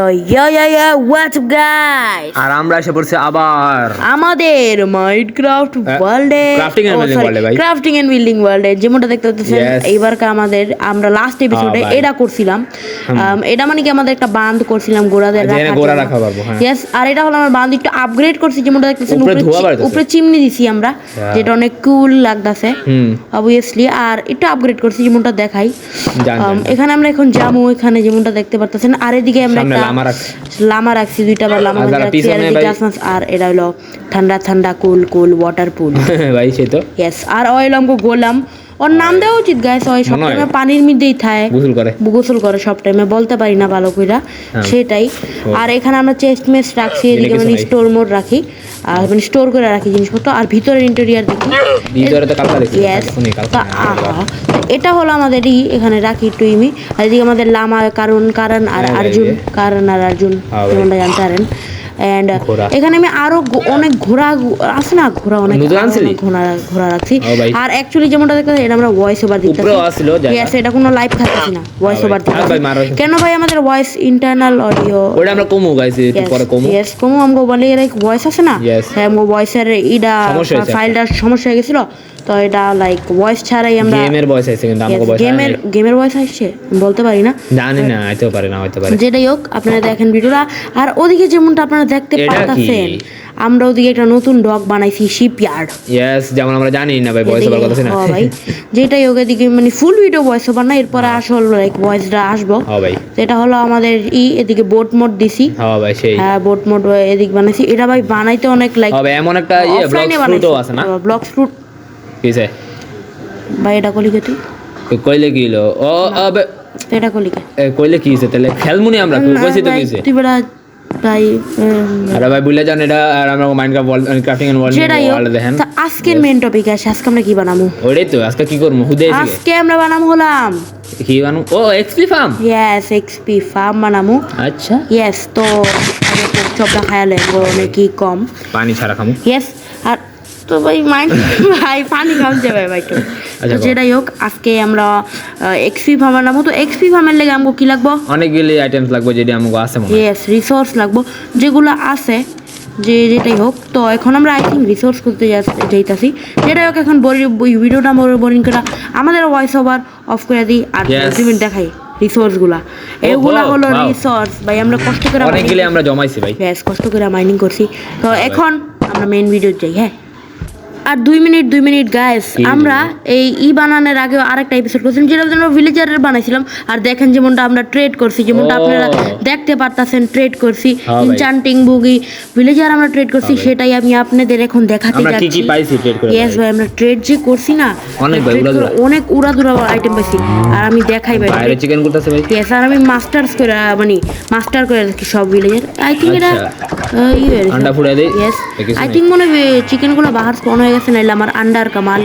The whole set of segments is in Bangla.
তো হোয়াটস আপ গাইস, আর আমরা এসে পড়ছি আবার আমাদের মাইনক্রাফট ওয়ার্ল্ডে ক্রাফটিং এন্ড বিল্ডিং ওয়ার্ল্ডে যেমনটা দেখতে পাচ্ছেন এইবারকার আমাদের আমরা লাস্ট এপিসোডে এটা করছিলাম। এটা মানে কি আমাদের একটা বাঁধ করছিলাম গোড়াদের রাখা পারবো। ইয়েস, আর এটা হলো আমরা বাঁধ একটু আপগ্রেড করছি যেমনটা দেখতেছেন, উপরে চিমনি দিছি আমরা, যেটা অনেক কুল লাগতাছে অবভিয়াসলি। আর একটু আপগ্রেড করছি যেমনটা দেখাই। এখানে আমরা এখন যাবো, এখানে যেমনটা দেখতে পারতেছেন। আর এদিকে আমরা লামা রাখছি, দুইটা বার লামা রাখছি। আর এটা হলো ঠান্ডা ঠান্ডা কুল ওয়াটার পুল ভাই সে তো ইয়েস। আর অয়েল আমগো গোলাম, ওর নাম দেওয়া উচিত গাইস। ওই সব টাইমে পানির মধ্যেই থাকে, গোসল করে সব টাইমে, বলতে পারি না ভালো কইরা সেটাই। আর এখানে আমরা চেস্ট মেস রাখছি, এদিকে মানে স্টোর মোড রাখি, আর মানে স্টোর করে রাখি জিনিসপত্র। আর ভিতরের ইন্টেরিয়র দেখি, ভিতরে তো কালকা দেখি ইয়েস। এটা হলো আমাদের এখানে রাখি টুইমি। আর এদিকে আমাদের লামা কারণ আর অর্জুন যেমনটা জানতে পারেন। এন্ড এখানে আমি আরো অনেক ঘোড়া আছে না, অনেক ঘোড়া রাখছি। আর অ্যাকচুয়ালি যেমনটা দেখতে এটা আমরা ভয়েস ওভার দিতেছি। ইয়েস, এটা কোনো লাইভ খাচ্ছি না, ভয়েস ওভার দিতেছি। কেন ভাই আমাদের ভয়েস ইন্টারনাল অডিও ওটা আমরা কমু গাইস, একটু পরে কমু। ইয়েস, কমু আমগো বলে লাইক ভয়েস আছে না, হ্যাঁ আমগো ভয়েসের ইডা ফাইলটার সমস্যা হয়ে গেছিল। তো এটা লাইক ভয়েস ছাড়াই আমরা গেমের ভয়েস আছে, কিন্তু আমগো ভয়েস গেমের ভয়েস আসছে বলতে পারি না, জানি না, হইতে পারে না হইতে পারে, যেটাই হোক আপনারা দেখেন ভিডিওটা। আর ওদিকে যেমনটা আপনারা দেখতে পাচ্ছেন, আমরা ওদিকে একটা নতুন ডক বানাইছি, শিপইয়ার্ড। ইয়েস, যেমন আমরা জানি না ভাই ভয়েস ওভার কথা না ভাই, যেটাই হোক এদিকে মানে ফুল ভিডিও ভয়েস ওভার না, এরপরে আসল লাইক ভয়েসটা আসবো। হ্যাঁ ভাই, এটা হলো আমাদের এদিকে বোট মোড দিছি। হ্যাঁ ভাই সেই, হ্যাঁ বোট মোড এদিকে বানাইছি। এটা ভাই বানাইতে অনেক লাইক হবে, এমন একটা ব্লক ফ্রুটও আছে না, ব্লক ফ্রুট কিসে ভাই এটা কলি গতি কইলে কিলো ও আবে এটা কলি কে কইলে কি হইছে তাহলে খেলমুনি আমরা কইছি তো কিছে তুই বড় ভাই। আরে ভাই ভুলে যান এটা। আর আমরা মাইনক্রাফট ক্রাফটিং এন্ড ওয়ার্ল্ড দেখেন। তো আজকের মেইন টপিক আছে, আজকে আমরা কি বানামু? ওইটাই তো আজকে কি করব, হুদে আজকে আমরা বানামু হলাম কি বানামু? ও XP farm. Yes, XP farm বানামু। আচ্ছা ইয়েস, তো চপটা খায়ালে অনেকই কম পানি ছাড়া খামু। ইয়েস, আর তো ভাই ভাই পানি খাওয়া যাবে ভাই তো। যেটাই হোক আজকে আমরা এক্সপি ফার্ম বানাবো। তো এক্সপি ফার্মের লেগে আমাকে কি লাগবো? অনেকগুলি আইটেমস লাগবে, যেটা আমাকে আছে মনে হয়। ইয়েস, রিসোর্স লাগবো, যেগুলো আছে যেটাই হোক। তো এখন আমরা আই থিঙ্ক রিসোর্স করতে যাইতাছি। যেটাই হোক এখন ভিডিওটা বোরিং করে আমাদের ভয়েস ওভার অফ করে দিই আর দেখাই রিসোর্সগুলা। এগুলা হলো রিসোর্স ভাই, আমরা কষ্ট করে অনেকগুলি আমরা জমাইছি ভাই। ইয়েস, কষ্ট করে মাইনিং করছি। তো এখন আমরা মেইন ভিডিও যাই। হ্যাঁ, আর 2 মিনিট গাইস, আমরা এই বানানোর আগে আরেকটা এপিসোড করছিলাম, যেটা আমরা ভিলেজারের বানাইছিলাম। আর দেখেন যেমনটা আমরা ট্রেড করছি, যেমনটা আপনারা দেখতে পারতাছেন, ট্রেড করছি ইনচান্টিং বুগি ভিলেজার আমরা ট্রেড করছি। সেটাই আমি আপনাদের এখন দেখাতে যাচ্ছি। কি কি পাইছি ট্রেড করে? ইয়েস ভাই, আমরা ট্রেড যে করছি না, অনেক উড়াদুরা আইটেম পাইছি। আর আমি দেখাই ভাই, বাইরে চিকেন করতেছে ভাই। ইয়েস, আর আমি মাস্টার করে রাখি সব ভিলেজার। আই থিঙ্ক এটা আন্ডা ফুড়াই দেই। ইয়েস, আই থিঙ্ক মনে চিকেন গুলো বাহার স্পন হয়ে গেছে, নাইলে আমার আন্ডার কামাল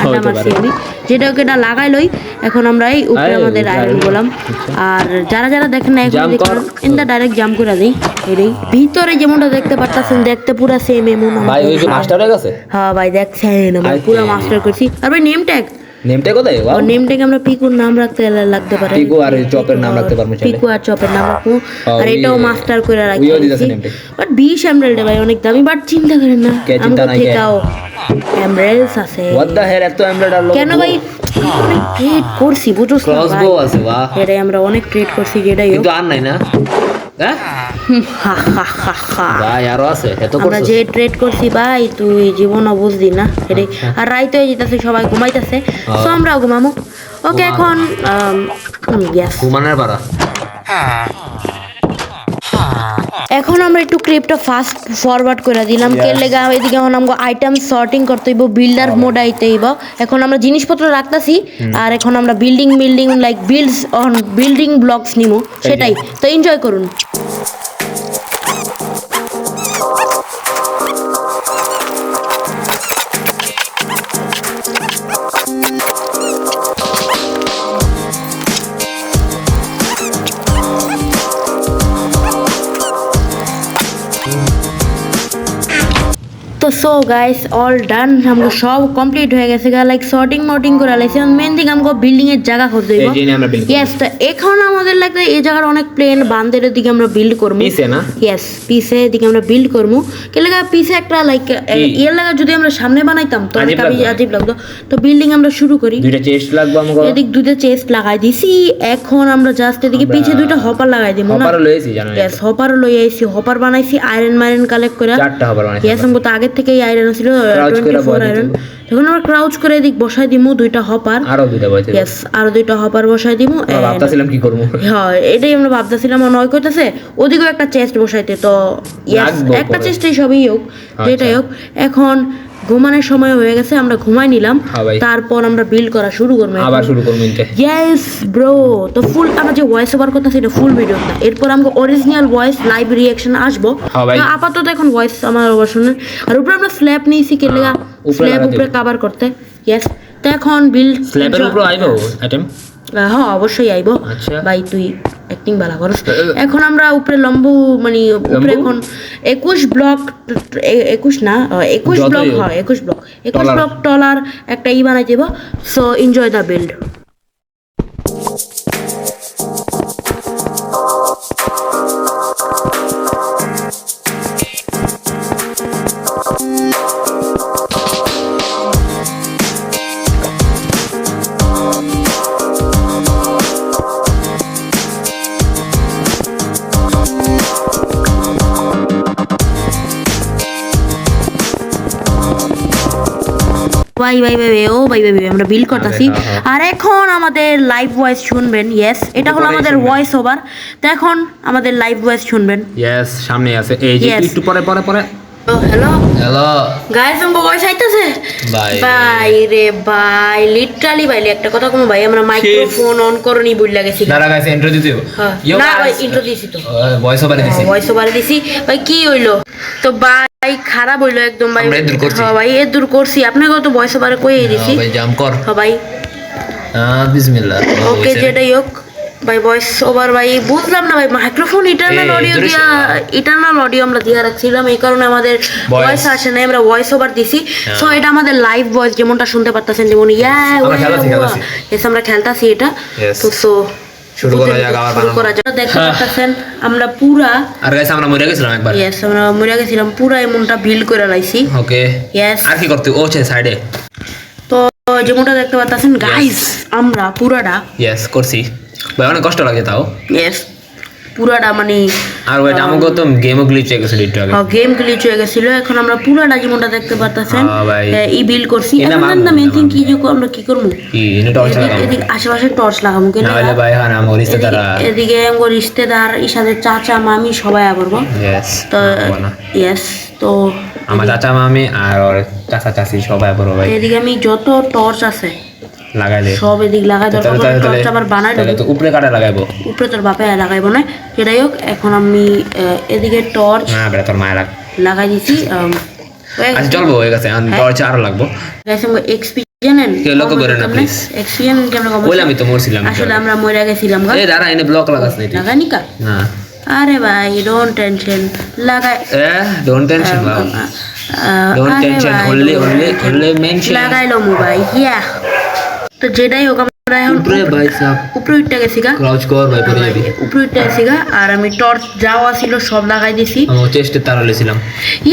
আন্ডা মারছি আমি। যেটাকে এটা লাগাই লই। এখন আমরা এই উপরে আমাদের আয়রন গোলাম। আর যারা দেখেন না এখন ইন্দা ডাইরেক্ট জাম্প করে দেই। এটাই ভিতরে যেমনটা দেখতে পারতাছেন, দেখতে পুরো সেম এমন ভাই। ওই যে মাস্টার হয়ে গেছে। হ্যাঁ ভাই, দেখছেন আমরা পুরো মাস্টার করছি। আর ভাই নেম ট্যাগ কোথায়? ওয়াও, নেম ট্যাগ আমরা পিকুর নাম লাগতে পারে, পিকু আর চপের নাম রাখতে পারবো, পিকু আর চপের নাম রাখবো। আর এটাও মাস্টার করে রাখি। বাট 20 এমরাল্ড ভাই অনেক দামি। বাট চিন্তা করেন না, আমাদের থেকেও এমরাল্ডস আছে। হোয়াট দ্য হেল, এত এমরাল্ড আর কেন ভাই অনেক ট্রেড করছি, বুঝছস না ভাই? ক্রসবো আছে, বাহ। এটাই আমরা অনেক ট্রেড করছি, যেটাই কিন্তু আর নাই না, হ্যাঁ ভাই আরো আছে এত করছিস। আমরা যে ট্রেড করছি ভাই, তুই জীবনও বুঝদি না এটাই। আর রাইতে হয়ে যেতেছে, সবাই ঘুমাইতেছে, তো আমরাও ঘুমামু। ওকে, এখন ঘুমানোর পারা। এখন আমরা একটু ক্লিপটা ফাস্ট ফরওয়ার্ড করে দিলাম। কে লেগা এদিকে এখন আমাকে আইটেম সর্টিং করতে হইব, বিল্ডার মোড আইতে হইব। এখন আমরা জিনিসপত্র রাখতাছি, আর এখন আমরা বিল্ডিং লাইক বিল্ডিং ব্লকস নিমু, সেটাই। তো এনজয় করুন। তো তো সো গাইস অল ডান हमको সব কমপ্লিট হয়ে গেছে লাইক সর্টিং মর্টিং করে লাইছি মেন থিং हमको বিল্ডিং এর জায়গা খুঁজতে এই যে আমরা বিল্ডিং यस তো এখন আমাদের লাগবে এই জায়গার অনেক প্লেন বান্দের দিকে আমরা বিল্ড করব পিছে না यस পিছে দিকে আমরা বিল্ড করব কে লাগা পিছে একটা লাইক এর লাগা যদি আমরা সামনে বানাইতাম তো কাবি আজীব লাগতো তো বিল্ডিং আমরা শুরু করি দুইটা চেস্ট লাগবে আমাকে এদিক দুইটা চেস্ট লাগাই দিছি এখন আমরা জাস্ট এদিকে পিছে দুইটা হপার লাগাই দিমু না হপার লইছি জানো यस হপার লই আইছি হপার বানাইছি আয়রন মাইরন কালেক্ট করে চারটা হপার বানাইছি यस हमको তো আগে থেকেই আয়রন ছিল 24 আয়রন এখন আমরা ক্রাউচ করে এদিক বসাই দিমু দুইটা হপার আরো দুইটা বসাই यस আরো দুইটা হপার বসাই দিমু ভাবতাছিলাম কি করব হ্যাঁ এটাই আমরা ভাবতাছিলাম নয় কইতাছে ওদিকেও একটা চেস্ট বসাইতে তো यस একটা চেস্টই সবই হোক যেটাই হোক এখন ঘুমানোর সময় হয়ে গেছে আমরা ঘুমাই নিলাম তারপর আমরা বিল্ড করা শুরু করব আবার শুরু করব ইনতে यस ব্রো তো ফুল আমরা যে ভয়েস ওভার করতেছি এটা ফুল ভিডিও না এরপর আমরা অরিজিনাল ভয়েস লাইভ রিঅ্যাকশন আসবো তো আপাতত এখন ভয়েস আমার ওভার শুনুন আর উপরে আমরা স্ল্যাব নিয়েছি কে লাগা স্ল্যাব উপরে কভার করতে यस তো এখন বিল্ড স্ল্যাবের উপরে আইবো আইটেম হ্যাঁ অবশ্যই আইবো ভাই তুই অ্যাক্টিং ভালো করছ এখন আমরা উপরে লম্বু মানে উপরে এখন 21 ব্লক 21 না 21 ব্লক হয় 21 ব্লক টলার একটা ই বানাই দেব সো এনজয় দা বিল্ড ভাই ভাই ভাই ও ভাই ভাই আমরা বিল্ড করতেছি আর এখন আমাদের লাইভ ভয়েস শুনবেন यस এটা হলো আমাদের ভয়েস ওভার তো এখন আমাদের লাইভ ভয়েস শুনবেন यस সামনে আছে এই যে একটু পরে হ্যালো হ্যালো গাইস আমরা ভয়েস আইতাছে ভাই রে ভাই লিটারালি ভাই একটা কথা কম ভাই আমরা মাইক্রোফোন অন করনি ভুল গেছি দাঁড়া গাইস ইন্ট্রো দিতেও না ভাই ইন্ট্রো দিছি তো ভয়েস ওভার দিছি ভাই কি হইলো তো ভাই খারাপ হইলো একদম ভাই হ্যাঁ ভাই এ দূর করছি আপনাকে তো ভয়েস ওভারে কইই দিছি ভাই জাম কর হ্যাঁ ভাই বিসমিল্লাহ ওকে যেটাই হোক ভাই ভয়েস ওভার ভাই বুঝলাম না ভাই মাইক্রোফোন ইটারনাল অডিও আমরা দিয়ে রাখছিলাম এই কারণে আমাদের ভয়েস আসে না আমরা ভয়েস ওভার দিছি সো এটা আমাদের লাইভ ভয়েস যেমনটা শুনতে পারতেছেন যেমন আমরা খেলতাছি এটা তো সো শুরু করা যাক দেখতে পাচ্ছেন আমরা পুরা আর গাইস আমরা মরে গেছিলাম একবার यस আমরা মরে গেছিলাম পুরা এমনটা বিল্ড করে লাইছি ওকে यस আর কি করতে ও সাইডে তো যেমনটা দেখতে পাচ্ছেন গাইস আমরা পুরাটা यस করছি ভাই অনেক কষ্ট লাগে তাও यस পুরাটা মানে আর ওইটা আমাকে তো গেমও গ্লিচ হয়ে গেছিল একটু আগে হ্যাঁ গেম গ্লিচ হয়ে গেছিল এখন আমরা পুরাটা যেমনটা দেখতে পাচ্ছেন ই বিল্ড করছি এখন না মেইন থিং কি যে আমরা কি করব কি এনে টর্চ লাগাবো এদিকে আশেপাশে টর্চ লাগাবো কেন নাহলে ভাই হ্যাঁ আমার রিশতেদার এদিকে আমার রিশতেদার ইসাদের চাচা মামি সবাই আবরবো यस তো यस তো আমার চাচা মামি আর ওর চাচা চাচি সবাই আবরবো ভাই এদিকে আমি যত টর্চ আছে লাগাইলে সব এদিক লাগাই দরকার টর্চ আবার বানাই দেব তো উপরে কাটা লাগাইবো উপরে তোর বাপে লাগাইবো না সেটাই হোক এখন আমি এদিকে টর্চ না বেটা তোর মায়ের লাগাই দিছি আচ্ছা চলবো হয়ে গেছে টর্চ আরো লাগবো গাইস আমরা এক্সপি জানেন কে লোক করে না প্লিজ এক্সপিরিয়েন্স কেমন কম বলে আমি তো মরছিলাম আসলে আমরা মরে গেছিলাম গা এই দাঁড়া এনে ব্লক লাগাস নাই তুই লাগানি কা না আরে ভাই ডোন্ট টেনশন লাগাই don't tension don't tension only mention লাগাইলো মোবাইল ইয়া তো যেটাই হোক আমরা এখন উপরে ভাই সাহেব উপরে উঠতে গেছি গা ক্রাউচ কর ভাই পরে যাবি উপরে উঠতে গেছি গা আর আমি টর্চ যাওয়া ছিল সব লাগাই দিছি আমি চেস্টে তার লইছিলাম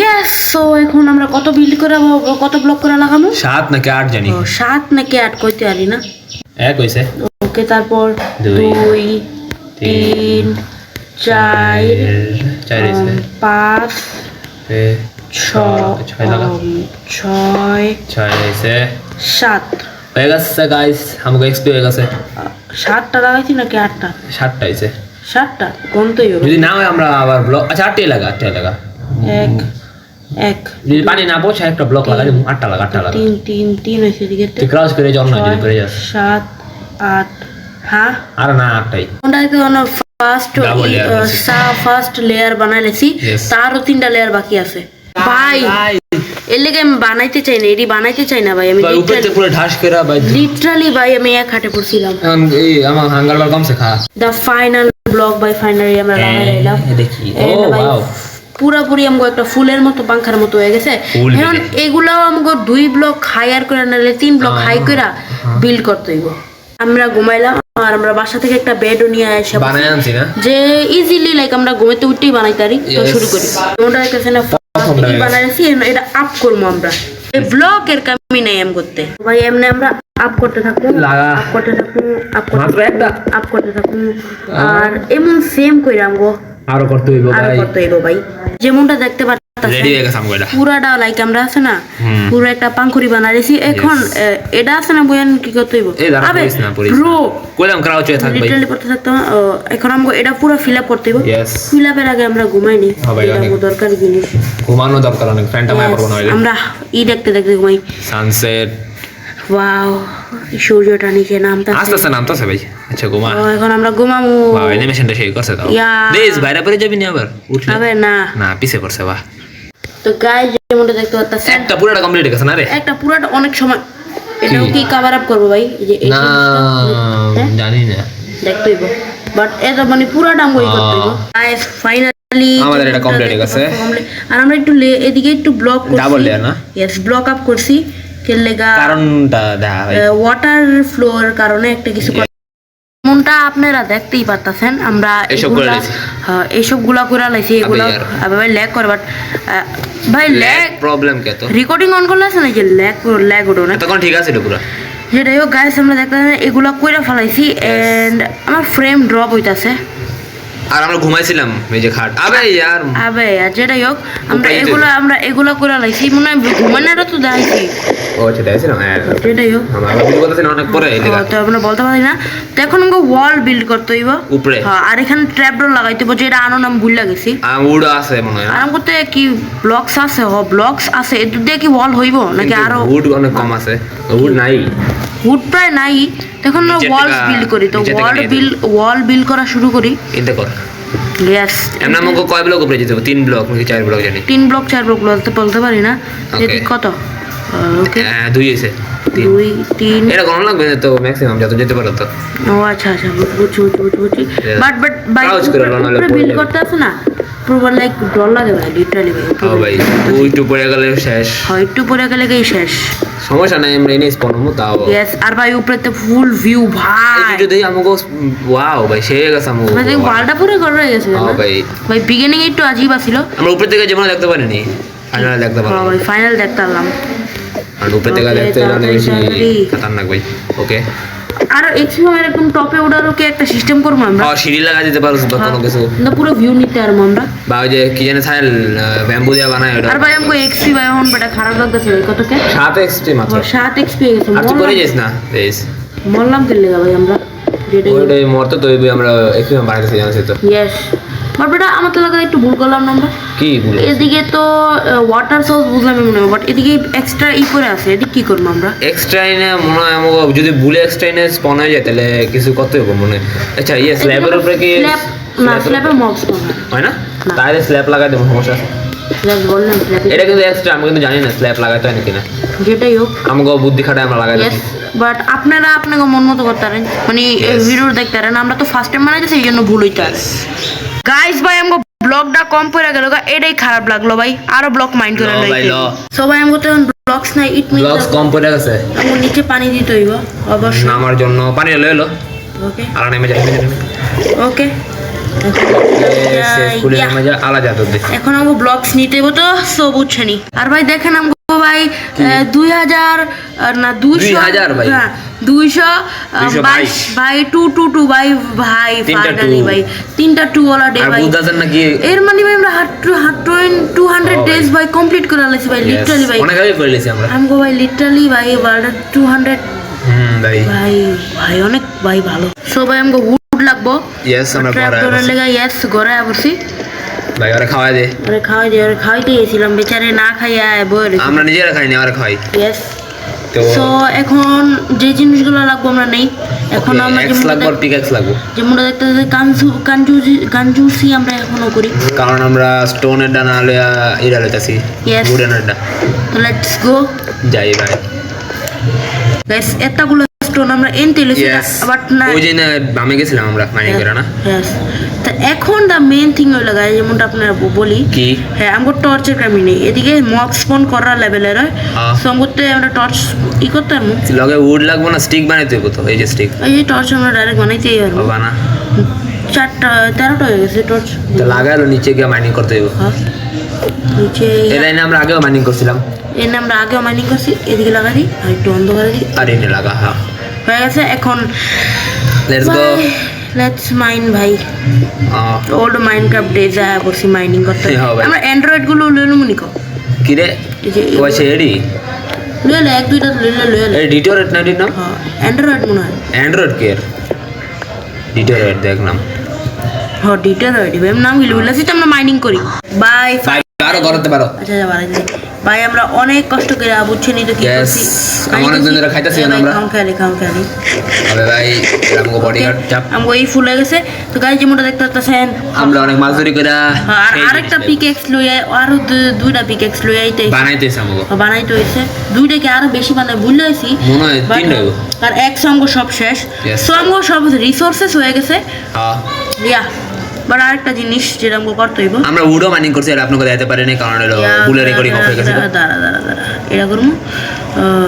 यस সো এখন আমরা কত বিল্ড করে কত ব্লক করে লাগামু 7 নাকি 8 জানি 7 নাকি 8 কইতে পারি না এক হইছে ওকে তারপর 2 3 4 5 6 লাগা 6 হইছে 7 হয়ে গেছে গাইস আমাকে এক্সপি হয়ে গেছে 7টা লাগাইছি নাকি 8টা 7টা হইছে 7টা কোনটাই হবে যদি না হয় আমরা আবার ব্লক আচ্ছা 8টাই লাগা এক যদি পানি না পৌঁছায় একটা ব্লক লাগাই 8টা লাগা 3 হইছে দিকে তুই ক্রস করে যাও না যদি করে যাস 7 8 হ্যাঁ আর না 8টাই কোনটাতে অন ফার্স্ট লেয়ার বানাইলেছি তারও 3টা লেয়ার বাকি আছে ভাই এর লেগে আমি বানাইতে চাই না এডি বানাইতে চাই না ভাই আমি উপরে পুরো ঢাস করে ভাই লিটারালি ভাই আমি এক হাতে পড়ছিলাম এই আমার হাঙ্গার বার কম সে খা দা ফাইনাল ব্লক বাই ফাইনালি আমরা লাগাইলাম দেখি ও ওয়াও পুরাপুরি আমগো একটা ফুলের মতো পাংখার মতো হয়ে গেছে এখন এগুলাও আমগো 2 ব্লক হায়ার করে নালে 3 ব্লক হাই করে বিল্ড করতে হইব আমরা ঘুমাইলাম আর আমরা বাসা থেকে একটা বেডও নিয়ে এসে বানায় আনছি না যে ইজিলি লাইক আমরা ঘুমাতে উঠতেই বানাই পারি তো শুরু করি ওটা কাছে না বানাইছি এটা আপ করবো আমরা এই ব্লকের কামি নাই এম করতে ভাই এমনি আমরা আপ করতে থাকবো আপ করতে থাকবো আপ করতে থাকবো আর এমন সেম কইরাম গো আরো করতে হইব ভাই যেমনটা দেখতে পাচ্ছেন রেডি হয়ে গেছে আমগো এটা পুরাটা লাইক আমরা আছে না পুরো একটা পাংখুরি বানাইছি এখন এটা আছে না বয়ান কি করতে হইব আবে ব্রো কইলাম ক্রাউচ হয়ে থাকবে লিটারালি করতে থাকতাম এখন আমগো এটা পুরো ফিল আপ করতে হইব ফিল আপের আগে আমরা ঘুমাইনি এটা দরকার জিনিস ঘুমানো দরকার অনেক ফ্যানটা মায়া করব না হইলে আমরা দেখতে ঘুমাই সানসেট ওয়াও সূর্যটা নিচে নামতাছে ভাই আচ্ছা ঘুমা এখন আমরা ঘুমামু বাহ অ্যানিমেশনটা সেই করছে দাও দেশ বাইরে পরে যাবি না আবার উঠলে আবে না না পিছে করছে বাহ তো গাইস যেমনটা দেখতে পাচ্ছেন একটা পুরোটা কমপ্লিট হয়ে গেছে না রে একটা পুরোটা অনেক সময় এটাও কি কভার আপ করব ভাই এই যে না জানি না দেখতে হইব বাট এটা মানে পুরোটা আমগোই করতে হইব গাইস ফাইনালি আমাদের এটা কমপ্লিট হয়ে গেছে আর আমরা একটু এদিকে একটু ব্লক করছি ডাবল লেয়ার না यस ব্লক আপ করছি কেলেগা কারণটা দেখা ভাই ওয়াটার ফ্লোর কারণে একটা কিছু মনটা আপনারা দেখতেই পাচ্ছেন আমরা এইসবগুলা করে লাইছি এগুলা ভাই ল্যাগ করে বাট ভাই ল্যাগ প্রবলেম কে তো রেকর্ডিং অন করলে আছে না যে ল্যাগ ওঠে না তখন ঠিক আছে এটা পুরো যেটাই হোক গাইস আমরা দেখতে এগুলা কইরা ফেলাইছি এন্ড আমার ফ্রেম ড্রপ হইতাছে আর আমরা ঘুমাইছিলাম এই যে খাট আবে যেটাই হোক আমরা এগুলা করে লাইছি মনে হয় ঘুমানোটা তো দেখাইছি ও আচ্ছা দেখাইছিলাম যেটাই হোক আমরা বিল্ড করতেছি অনেক পরে তো আমরা বলতে পারি না তো এখন আমাকে ওয়াল বিল্ড করতে হইব উপরে আর এখানে ট্র্যাপ ডোর লাগাইতে হইব যেটা আনো নাম ভুল লাগেছি উড আছে মনে হয় আরাম করতে কি ব্লকস আছে ব্লকস আছে এর দিয়ে কি ওয়াল হইব নাকি আরো উড অনেক কম আছে উড নাই উড প্রায় নাই তখন ওয়ালস বিল্ড করি তো ওয়াল বিল্ড করা শুরু করি এটা কর यस এমন আমাকে কয় ব্লক উপরে যেতে হবে 3 ব্লক নাকি 4 ব্লক জানি 3 ব্লক 4 ব্লক বলতে পারি না যদি কত ওকে 2 আছে 2 3 এটা কোন লাগবে তো ম্যাক্সিমাম যত যেতে পারো তো ও আচ্ছা বুঝছি বাট বাই বিল্ড করতে আছে না পুরো লাইক ডল লাগে ভাই লিটারালি ভাই ও ভাই তুই একটু পড়ে গেলে শেষ একটু পড়ে গেলে কি শেষ সমস্যা নাই আমরা এনে স্পন হবো তাও यस আর ভাই উপরেতে ফুল ভিউ ভাই এই যদি আমাকে ওয়াও ভাই সেই গেছে আমাকে ভাই ওয়ালটা পুরো করে হয়ে গেছে না ভাই বিগিনিং একটু আজীব ছিল আমরা উপর থেকে যেমন দেখতে পারিনি ফাইনাল দেখতে পারলাম ভাই ফাইনাল দেখতে পারলাম আর উপর থেকে দেখতে অনেক বেশি খতরনাক ভাই ওকে আর এক্সট্রিম এরকম টপে ওঠারও কি একটা সিস্টেম করব আমরা সিঁড়ি লাগা দিতে পারো বা কোনো কিছু না পুরো ভিউ নিতে আর আমরা বা ওই যে কি জানে ছাইল ব্যাম্বু দিয়া বানায় ওটা আর ভাই আমগো এক্সপি ভাই এখন বেটা খারাপ লাগতেছে কত কে 7 এক্সপি মাত্র 7 এক্সপি গেছে আর তুই করে যাস না বেশ মরলাম কেলে ভাই আমরা ওইটাই মরতে তো আমরা এক্সপি বানাইতেছি জানিস তো यस বাট বেটা আমার তো লাগে একটু ভুল করলাম না আমরা কি ভুল এদিকে তো ওয়াটার সোর্স বুঝলাম মনে হয় বাট এদিকে এক্সট্রা করে আছে এদিকে কি করব আমরা এক্সট্রা এনে মনে হয় আমাকে যদি ভুলে এক্সট্রা এনে স্পন হয়ে যায় তাহলে কিছু করতে হবে মনে হয় আচ্ছা ইয়ে স্ল্যাবের উপরে কি না স্ল্যাবে মবস হয় না তাহলে স্ল্যাব লাগাই দেবো সমস্যা আছে এটা কিন্তু এক্সট্রা আমি কিন্তু জানি না স্ল্যাব লাগাতে হয় নাকি না যেটাই হোক আমাকে বুদ্ধি খাটায় আমরা লাগাই দিই বাট আপনারা আপনাকে মন মতো করতে পারেন মানে ভিডিও দেখতে পারেন আমরা তো ফার্স্ট টাইম বানাইতেছি এই জন্য ভুল হইতে পারে গাইস ভাই আমগো ব্লগটা কম পড়ে গেল এটাই খারাপ লাগলো ভাই আরো ব্লগ মাইন্ড করে লইতে সবাই আমগো তো ব্লগস নাই ইট মিন্স ব্লগস কম পড়ে গেছে আমগো নিচে পানি দিতে হইব অবশ্যই নামার জন্য পানি লইলো ওকে আর নেমে যাই ওকে ওকে এখন আমগো ব্লগস নিতে হইব তো সব বুঝছেনি আর ভাই দেখেন আমগো ভাই 2000 না 200 ভাই 222 ভাই 222 ভাই ফাইনালি ভাই তিনটা 2 ওয়ালা ডে ভাই বুঝাছেন নাকি এর মানে ভাই আমরা 200 ডেজ ভাই কমপ্লিট করে লাইছি ভাই লিটারালি ভাই অনেক আগে করে লাইছি আমরা আমগো ভাই লিটারালি ভাই 200 ভাই ভাই অনেক ভাই ভালো সবাই আমগো উড লাগবো यस আমরা ঘরে লাগা यस ঘরে আবছি ভাই ওরে খাওয়াই দে ওরে খাওয়াইতে গেছিলাম বেচারে না খাইয়া বই আমরা নিজেরা খাই না ওরে খাই यस তো এখন যে জিনিসগুলো লাগবে আমরা নেই এখন আমরা এক্স লাগবে আর পিক এক্স লাগবে যেমন দেখতে কাঞ্জুসি আমরা এখনো করি কারণ আমরা স্টোনের ডানা লয়া ইরা লইতাছি উডেনের ডা লেটস গো যাই ভাই গাইস এতগুলো স্টোন আমরা এনতে লইছি বাট না ওই যে না বামে গেছিলাম আমরা মাইনিং করে না यस তো এখন দা মেইন থিং হইল গাইস যেমনটা আপনারা বলি কি হ্যাঁ আমগো টর্চের কামি নেই এদিকে মক স্পন করার লেভেলের হয় সো আমগোতে আমরা টর্চ ই করতে পারবো লগে উড লাগবে না স্টিক বানাইতে হবে তো এই যে স্টিক এই যে টর্চ আমরা ডাইরেক্ট বানাইতেই পারবো বানা 4টা 13টা হয়ে গেছে টর্চ তো লাগালো নিচে গিয়ে মাইনিং করতে হবে হ্যাঁ নিচে এই লাইনে আমরা আগেও মাইনিং করছিলাম এর নাম আমরা আগেও মাইনিং করছি এদিকে লাগা দিই আর একটু অন্ধ করে দিই আর এনে লাগা হ্যাঁ হয়ে গেছে এখন লেটস গো লেটস মাইন ভাই ওল্ড মাইনক্রাফট ডেজ আয়া করছি মাইনিং করতে হ্যাঁ ভাই। আমরা অ্যান্ড্রয়েড গুলো লইলো মনিকো কি রে এই যে কইছে এডি লইলে এক দুইটা লইলে এই ডিটোরেট না ডিট নাম হ্যাঁ অ্যান্ড্রয়েড মনে হয় অ্যান্ড্রয়েড কেয়ার ডিটোরেট দেখ নাম হ্যাঁ ডিটোরয়েড ভাই নাম গিলো বলছি তো আমরা মাইনিং করি বাই ভাই আরো করতে পারো আচ্ছা আচ্ছা বাড়াই দিই ভাই আমরা অনেক কষ্ট করে বুঝছেন তো কি Yes, করছি আমরা অনেক দিন ধরে খাইতাছি না আমরা। খাম খেলি আবে ভাই আমগো বডিগার্ড চাপ আমগো এই ফুল হয়ে গেছে তো গাইজ যেমনটা দেখতে পাচ্ছেন আমরা অনেক মাছ ধরি করে আর আরেকটা পিকেক্স লইয়া আরো দুইটা পিকেক্স লইয়া আইতে বানাইতেছে আমগো বানাইতে হইছে দুইটাকে আরো বেশি বানাই ভুলে আইছি মনে হয় তিনটা হইবো। আর এক সঙ্গ সব শেষ Yes. সঙ্গ সব রিসোর্সেস হয়ে গেছে হ্যাঁ ইয়া বাট আরেকটা জিনিস যেটা আমগো করতে হইব আমরা উডো মাইনিং করছি আর আপনাকে দিতে পারি না কারণ হলো বুলে রেকর্ডিং অফ হয়ে গেছে দাঁড়া এটা করবো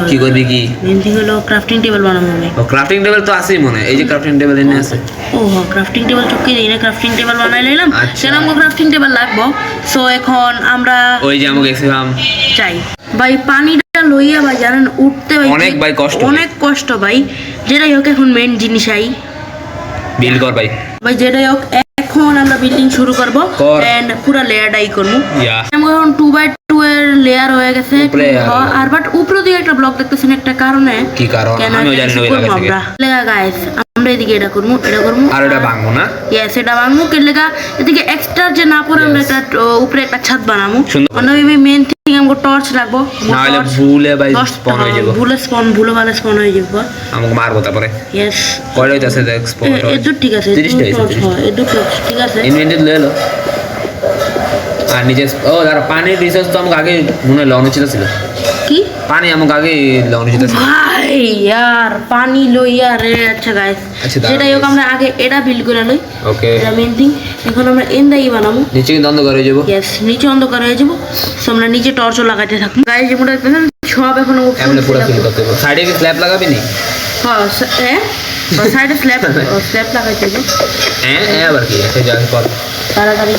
কি করবি কি মেন থিং হলো ক্রাফটিং টেবিল বানাবো আমি ও ক্রাফটিং টেবিল তো আছেই মনে হয়। এই যে ক্রাফটিং টেবিল এনে আছে ও হ্যাঁ ক্রাফটিং টেবিল চুক্তি দিই না ক্রাফটিং টেবিল বানাই নিলাম আচ্ছা। সেটা আমাকে ক্রাফটিং টেবিল লাগবো সো এখন আমরা ওই যে আমাকে গেছিলাম চাই ভাই পানিটা লইয়া ভাই জানেন উঠতে ভাই অনেক ভাই কষ্ট অনেক কষ্ট ভাই যেটাই হোক এখন মেন জিনিস আই বিল কর ভাই ভাই যেটাই হোক এখন আমরা বিল্ডিং শুরু করবো কর। এন্ড পুরো লেয়ারটাই করবো ইয়া আমরা এখন 2x2 এর লেয়ার হয়ে গেছে উপরে আর- আর বাট উপরে দিয়ে একটা ব্লক দেখতেছেন একটা কারণে কি কারণ কেন আমিও জানি না ওই করবো লাগা থেকে আমরা লেগা গাইস আমরা এদিকে এটা করবো আর ওটা ভাঙবো না ইয়েস এটা বানাবো কে লেগা এদিকে এক্সট্রা যে না পরে আমরা একটা উপরে একটা ছাদ বানাবো সুন্দর। অন্য মেন থিং আমাকে টর্চ লাগবো না হলে ভুলে ভাই স্পন হয়ে যাবো ভুলে ভালো স্পন হয়ে যাবো আমাকে মারবো তারপরে ইয়েস কয়টা হইতাছে দেখ স্পন এদুর ঠিক আছে 30 টা হইছে, 30 টা। এদুর ঠিক আছে ইনভেন্টরি লয়ে এলো আর নিজে ও দাঁড়া পানির রিসোর্স তো আমাকে আগে মনে হয় অনুচিত ছিল কি পানি আমাকে আগে অনুচিত ছিল ভাই ইয়ার পানি লইয়া রে আচ্ছা গাইস আচ্ছা, দাঁড়াও যেটাই হোক guys। আমরা আগে এটা বিল্ড করে লই ওকে এটা মেন থিং এখন আমরা এন্দাই বানাবো নিচে কিন্তু অন্ধকার হয়ে যাবো ইয়েস নিচে অন্ধকার হয়ে যাবো সো আমরা নিচে টর্চও লাগাইতে থাকবো গাইস যেমন দেখতেছেন সব এখন এমনি পুরো ফিল করতে হবে সাইডে কি স্ল্যাব লাগাবি নি হ্যাঁ সাইডে স্ল্যাব লাগাইতে হবে হ্যাঁ হ্যাঁ আবার কি একটা জায়গা কর তাড়াতাড়ি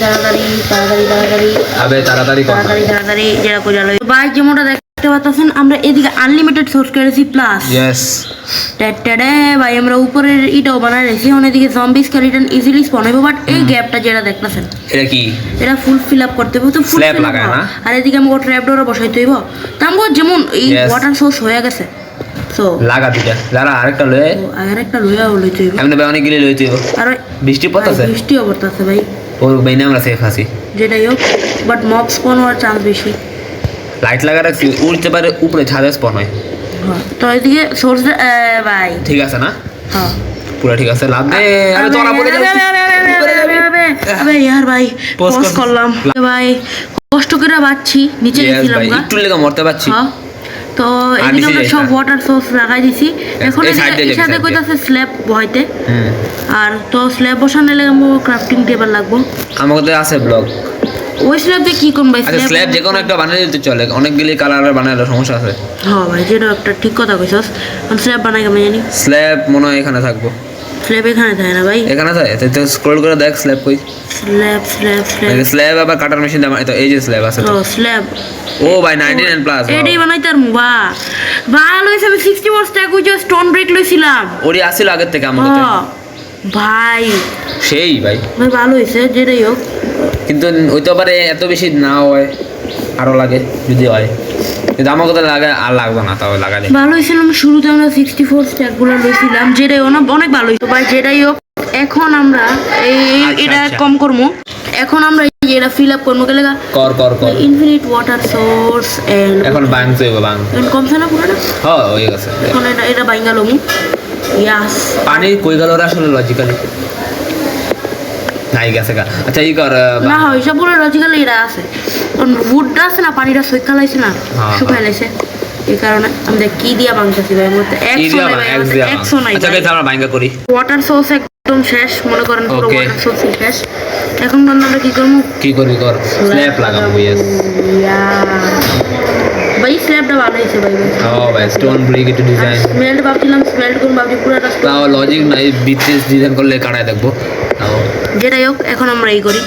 আবে তাড়াতাড়ি কর যেটা করে লই ভাই যেমনটা দেখতে পাচ্ছেন আমরা এদিকে আনলিমিটেড সোর্স করেছি প্লাস ইয়েস টেটে ভাই আমরা উপরের ইটাও বানাই রেখেছি এদিকে জম্বি স্কেলিটন ইজিলি স্পন হবে বাট এই গ্যাপটা যেটা দেখতেছেন এটা কি এটা ফুল ফিল আপ করতে হবে তো ফুল Slab লাগায় না? আর এদিকে আমাকে ট্র্যাপ ডোরও বসাইতে হইব তো আমাকে যেমন এই Yes. ওয়াটার সোর্স হয়ে গেছে সো লাগা দিটা যারা আরেকটা লয়ে আর একটা লইয়া লইতে হইব এমনি ভাই অনেক গিলে লইতে হইব আর বৃষ্টি পড়তেছে বৃষ্টি অবর্তাছে ভাই ওর বাইনে আমরা সেফ আছি যেটাই হোক বাট মব স্পন হওয়ার চান্স বেশি লাইট লাগা রাখছি উঠতে পারে উপরে ছাদে স্পন হয় হ্যাঁ, তো এদিকে সোর্স ভাই ঠিক আছে না হ্যাঁ পুরো ঠিক আছে লাভ দে আমি তোরা পড়ে যাচ্ছি আবে ইয়ার ভাই Pause পজ কর। করলাম ভাই কষ্ট করে বাচ্ছি নিচে Yes, গেছিলাম ভাই গা একটু লেগে মরতে পারছি হ্যাঁ তো আর এদিকে নিচে আমরা যাই, সব হ্যাঁ। ওয়াটার সোর্স লাগাই দিছি এখন এই side দিয়ে এর যাবি, সাথে side কইতাছে স্ল্যাব বহাইতে হুম আর তো স্ল্যাব বসানো লাগে আমার ক্রাফটিং টেবিল লাগবো আমাকে তো আছে ব্লগ ওই স্ল্যাব দিয়ে কি কোন ভাই আচ্ছা স্ল্যাব যে কোনো একটা বানিয়ে দিতে চলে অনেকগুলি কালারের বানালে সমস্যা আছে হ্যাঁ ভাই যেটা একটা ঠিক কথা কইছস আমি স্ল্যাব বানাই কেমন জানি স্ল্যাব মনে হয় এখানে থাকবো স্ল্যাব এখানে থাকে না ভাই এখানে থাকে তো স্ক্রল করে দেখ স্ল্যাব কই স্ল্যাব স্ল্যাব আবার কাটার মেশিন দিয়ে তো এই যে স্ল্যাব আছে তো ও স্ল্যাব ও ভাই 99 প্লাস এটাই বানাইতে আর মুবা ভালো হইছে আমি 60 মোর স্ট্যাক উইথ স্টোন ব্রেক লইছিলাম ওরি আসিল আগের থেকে আমার কাছে ভাই সেই ভাই ভাই ভালো হইছে যেটাই হোক কিন্তু ওইতে পারে এত বেশি না হয় আরো লাগে যদি হয় কিন্তু আমার কথা লাগে আর লাগবে না তাও লাগালে ভালো হয়েছিল আমি শুরুতে আমরা 64 স্ট্যাকগুলো লইছিলাম যেটাই অনেক ভালো হইতো ভাই যেটাই হোক এখন আমরা আচ্ছা, এটা আচ্ছা। কম করবো এখন আমরা এটা ফিল আপ করবো গেলে কর কর কর ইনফিনিট ওয়াটার সোর্স এন্ড এখন বাংতে হবে বাং এখন কমছে না পুরোটা হ্যাঁ হয়ে গেছে এখন এটা বাইঙ্গা লমু ইয়াস পানি কই গেল ওরা আসলে লজিক্যালি নাই গেছে গা আচ্ছা ই কর না হয় সব পুরো লজিক্যালি এটা আছে কারণ উডটা আছে না পানিটা সৈকা লাইছে না হ্যাঁ, শুকাই লাইছে এই কারণে আমরা কি দিয়া ভাঙতেছি ভাই মধ্যে একশো নাই আচ্ছা গাইস আমরা ভাঙা করি ওয়াটার সোর্স একদম শেষ মনে করেন পুরো Okay. ওয়াটার সোর্স শেষ এখন বন্ধু আমরা কি করবো কি করবি কর স্ল্যাব লাগাবো ইয়েস ভাই স্ল্যাবটা ভালো হয়েছে ভাই ও ভাই স্টোন ব্রিক একটু ডিজাইন স্মেল্ট ভাবছিলাম স্মেল্ট করুন ভাবছি পুরোটা তাও লজিক নাই বিচেস ডিজাইন করলে কাটায় দেখবো তাও যেটাই হোক এখন আমরা এই করি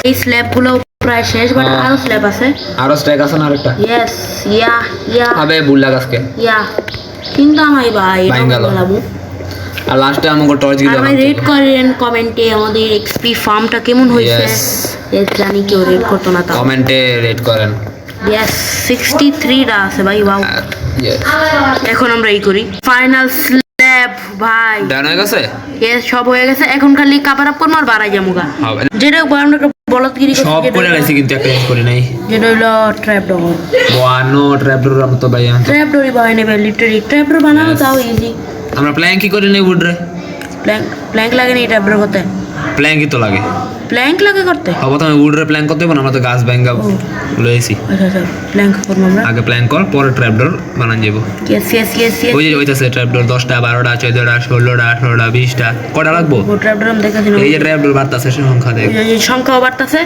এই স্ল্যাবগুলো প্রায় শেষ বাট আরো স্ল্যাব আছে আরো স্ট্যাক আছে না আরেকটা ইয়েস ইয়া আবে ভুল লাগাসকে ইয়া চিন্তা নাই ভাই ভাই গেল। আর লাস্টে আমাকে টর্চ আর গিয়ে ভাই রেড করেন কমেন্টে আমাদের এক্সপি ফার্মটা কেমন হয়েছে Yes. এর জানি কেউ রেড করতো না তাও কমেন্টে রেট করেন ইয়েস 63 টা আছে ভাই ওয়াও ইয়েস এখন আমরা এই করি ফাইনাল স্ল্যাব ভাই ডান হয়ে গেছে ইয়েস সব হয়ে গেছে এখন খালি কাভার আপ করবো আর বাড়াই যাবো গা হবে যেটা আমরা একটা বলদগিরি করছি সব করে গেছি কিন্তু একটা জিনিস করি নাই যেটা হলো ট্র্যাপ ডোর বানো ট্র্যাপডোর আমরা তো ভাই ট্র্যাপ ডোরই বানাই নেবে লিটারি ট্র্যাপ ডোর বানানো Yes. তাও ইজি আমরা প্ল্যান কি করি নাই উড রে প্ল্যাঙ্ক লাগে না ট্র্যাপ ডোর করতে প্ল্যান কি তো লাগে প্ল্যাঙ্ক লাগে করতে হবে তো উড রে প্ল্যান করতে হবে না আমরা তো গাছ ব্যাঙ্গা লইছি আচ্ছা আচ্ছা প্ল্যাঙ্ক করবো আমরা আগে প্ল্যান কর পরে ট্র্যাপডোর বানান যাবো ইয়েস ইয়েস ইয়েস ওই যে ওইটাছে ট্র্যাপডোর 10টা 12টা 14টা 16টা 18টা 20টা কটা লাগবো ট্র্যাপ ডোর আমি দেখাছি না এই যে ট্র্যাপডোর বাড়তাছে সংখ্যা দেখ এই সংখ্যাও বাড়তেছে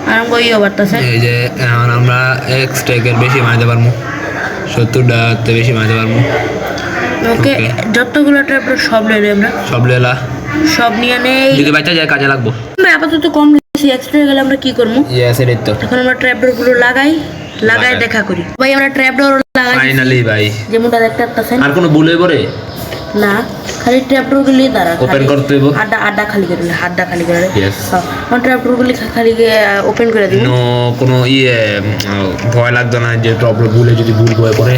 আর আমাকে ইয়েও বাড়তেছে এই যে এখন আমরা এক স্টেকের বেশি মারতে পারবো 70টা বেশি মারতে পারবো ওকে Okay. যতগুলো ট্র্যাপ ডোর সব লই লই আমরা সব লেলা সব নিয়ে নেই যদি বাচ্চা যায় কাজে লাগবো আমরা আপাতত কম বেশি এক্সট্রা গেলে আমরা কি করবো ইয়েস এর তো এখন আমরা ট্র্যাপ ডোর গুলো লাগাই লাগাই। দেখা করি ভাই আমরা ট্র্যাপ ডোর লাগাই ফাইনালি ভাই যেমনটা দেখতে পাচ্ছেন আর কোনো ভুল হইব রে না খালি ট্র্যাপ ডোর গুলি দ্বারা ওপেন করতে হইব আড্ডা খালি করে দিলে আড্ডা খালি করে Yes. হ্যাঁ ট্র্যাপ ডোর গুলি খালি ওপেন করে দিই নো কোনো ভয় লাগতো না যে প্রবলেম ভুলে যদি ভুল হয়ে পড়ে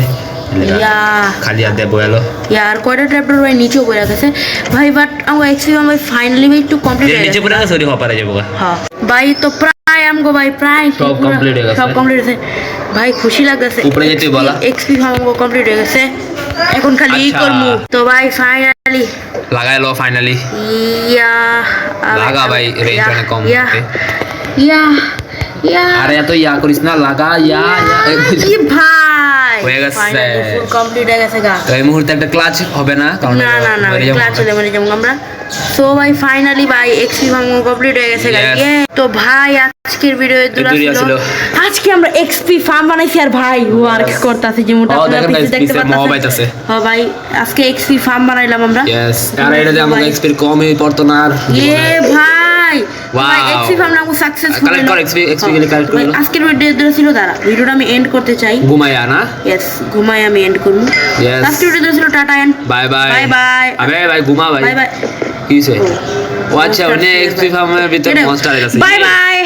ইয়া খালি আর দেবো এলো ইয়ার কয়টা ট্র্যাপ ডোর ভাই নিচেও পড়ে গেছে ভাই বাট আমার এক্সপি ভাই ফাইনালি ভাই একটু কমপ্লিট যে হয়ে নিচে গেছে পড়ে গেছে ওই হপারে যাবো গা। হ্যাঁ ভাই তো প্রায় আমগো ভাই প্রায় সব complete হয়ে গেছে। সব কমপ্লিট হয়েছে ভাই খুশি লাগতেছে উপরে যেতে বলা। এক্সপি আমগো কমপ্লিট হয়ে গেছে এখন খালি ই আচ্ছা। করমু তো ভাই ফাইনালি লাগাই লো ফাইনালি ইয়া লাগা ভাই, range অনেক কম ইয়া ওকে। ইয়া ইয়া আরে এত ইয়া করিস না লাগা ইয়া ই ভাই হয়ে গেছে। ফুল কমপ্লিট হয়ে গেছে গা তো এই মুহূর্তে একটা ক্লাচ হবে না কারণ না না না মরে যাবো। ক্লাস চলে মানে যেমন আমরা সো ভাই ফাইনালি ভাই এক্সপি ভাঙো কমপ্লিট হয়ে গেছে Yes. তো ভাই আজকের ভিডিও দূরা দূরা ছিল ছিল। আজকে আমরা এক্সপি ফার্ম বানাইছি আর ভাই ওয়ার্ক করতেছি যেমনটা ও, আপনারা দেখেন পিছে guys, দেখতে পিছে মহা বাইতাছে। পাচ্ছেন হ্যাঁ ভাই আজকে এক্সপি ফার্ম বানাইলাম আমরা ইয়েস আর এটা যে আমাকে এক্সপেরিয়েন্স কমই পড়তো না আর ইয়ে ভাই ভাই Wow. এক্সপি ফার্ম নামও সাকসেসফুল Correct কর, XP গুলি correct করে নাও। আজকের ভিডিও দূরা ছিল তারা ভিডিওটা আমি এন্ড করতে চাই ঘুমাইয়া না ইয়েস ঘুমাই আমি এন্ড করব Yes. আজকের ভিডিও দূরা ছিল tata and bye bye Bye bye. আবে ভাই ঘুমা ভাই বাই বাই কি হইছে ও আচ্ছা মানে এক্সপি ফার্মের ভিতরে মনস্টার আছে বাই বাই